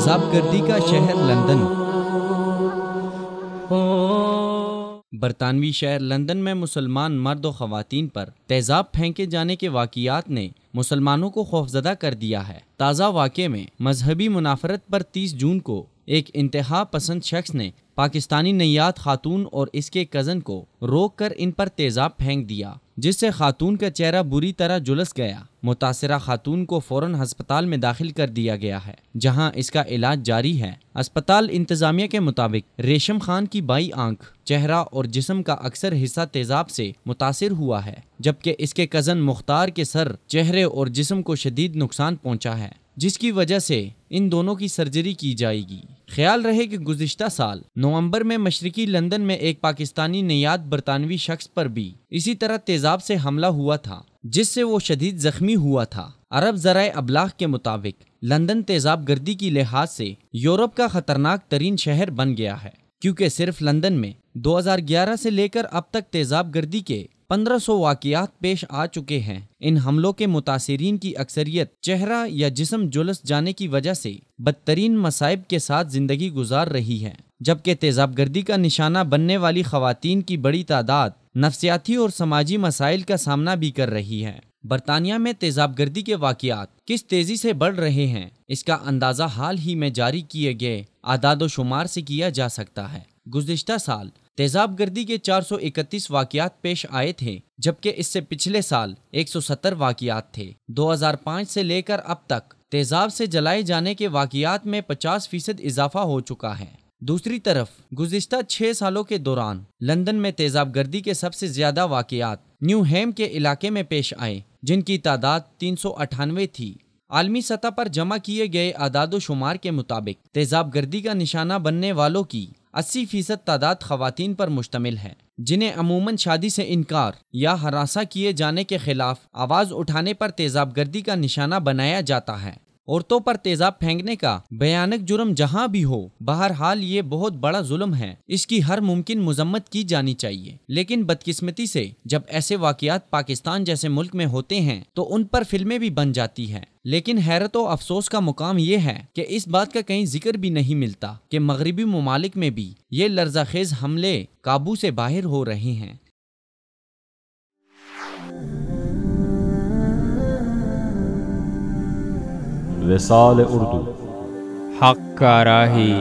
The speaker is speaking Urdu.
تیزاب گردی کا شہر لندن۔ برطانوی شہر لندن میں مسلمان مرد و خواتین پر تیزاب پھینکے جانے کے واقعات نے مسلمانوں کو خوفزدہ کر دیا ہے۔ تازہ واقعے میں مذہبی منافرت پر 30 جون کو ایک انتہا پسند شخص نے پاکستانی نیات خاتون اور اس کے کزن کو روک کر ان پر تیزاب پھینک دیا، جس سے خاتون کا چہرہ بری طرح جھلس گیا۔ متاثرہ خاتون کو فوراً ہسپتال میں داخل کر دیا گیا ہے، جہاں اس کا علاج جاری ہے۔ اسپتال انتظامیہ کے مطابق ریشم خان کی بائیں آنکھ، چہرہ اور جسم کا اکثر حصہ تیزاب سے متاثر ہوا ہے، جبکہ اس کے کزن مختار کے سر، چہرے اور جسم کو شدید نقصان پہنچا ہے، جس کی وجہ سے ان دونوں کی سرجری کی جائے گی۔ خیال رہے کہ گزشتہ سال نومبر میں مشرقی لندن میں ایک پاکستانی نیات برطانوی شخص پر بھی اسی طرح تیزاب سے حملہ ہوا تھا، جس سے وہ شدید زخمی ہوا تھا۔ عرب ذرائع ابلاغ کے مطابق لندن تیزاب گردی کی لحاظ سے یورپ کا خطرناک ترین شہر بن گیا ہے، کیونکہ صرف لندن میں 2011 سے لے کر اب تک تیزاب گردی کے 1500 واقعات پیش آ چکے ہیں۔ ان حملوں کے متاثرین کی اکثریت چہرہ یا جسم جھلس جانے کی وجہ سے بدترین مصائب کے ساتھ زندگی گزار رہی ہے، جبکہ تیزاب گردی کا نشانہ بننے والی خواتین کی بڑی تعداد نفسیاتی اور سماجی مسائل کا سامنا بھی کر رہی ہے۔ برطانیہ میں تیزاب گردی کے واقعات کس تیزی سے بڑھ رہے ہیں، اس کا اندازہ حال ہی میں جاری کیے گئے اعداد و شمار سے کیا جا سکتا ہے۔ گزشتہ سال تیزاب گردی کے 431 واقعات پیش آئے تھے، جبکہ اس سے پچھلے سال 170 واقعات تھے۔ 2005 سے لے کر اب تک تیزاب سے جلائے جانے کے واقعات میں 50% اضافہ ہو چکا ہے۔ دوسری طرف گزشتہ 6 سالوں کے دوران لندن میں تیزاب گردی کے سب سے زیادہ واقعات نیو ہیم کے علاقے میں پیش آئے، جن کی تعداد 398 تھی۔ عالمی سطح پر جمع کیے گئے اعداد و شمار کے مطابق تیزاب گردی کا نشانہ بننے والوں کی 80% تعداد خواتین پر مشتمل ہے، جنہیں عموماً شادی سے انکار یا ہراساں کیے جانے کے خلاف آواز اٹھانے پر تیزاب گردی کا نشانہ بنایا جاتا ہے۔ عورتوں پر تیزاب پھینکنے کا بھیانک جرم جہاں بھی ہو، بہرحال یہ بہت بڑا ظلم ہے، اس کی ہر ممکن مذمت کی جانی چاہیے۔ لیکن بدقسمتی سے جب ایسے واقعات پاکستان جیسے ملک میں ہوتے ہیں تو ان پر فلمیں بھی بن جاتی ہیں۔ لیکن حیرت و افسوس کا مقام یہ ہے کہ اس بات کا کہیں ذکر بھی نہیں ملتا کہ مغربی ممالک میں بھی یہ لرزہ خیز حملے قابو سے باہر ہو رہے ہیں۔ وصال اردو، حق کا راہی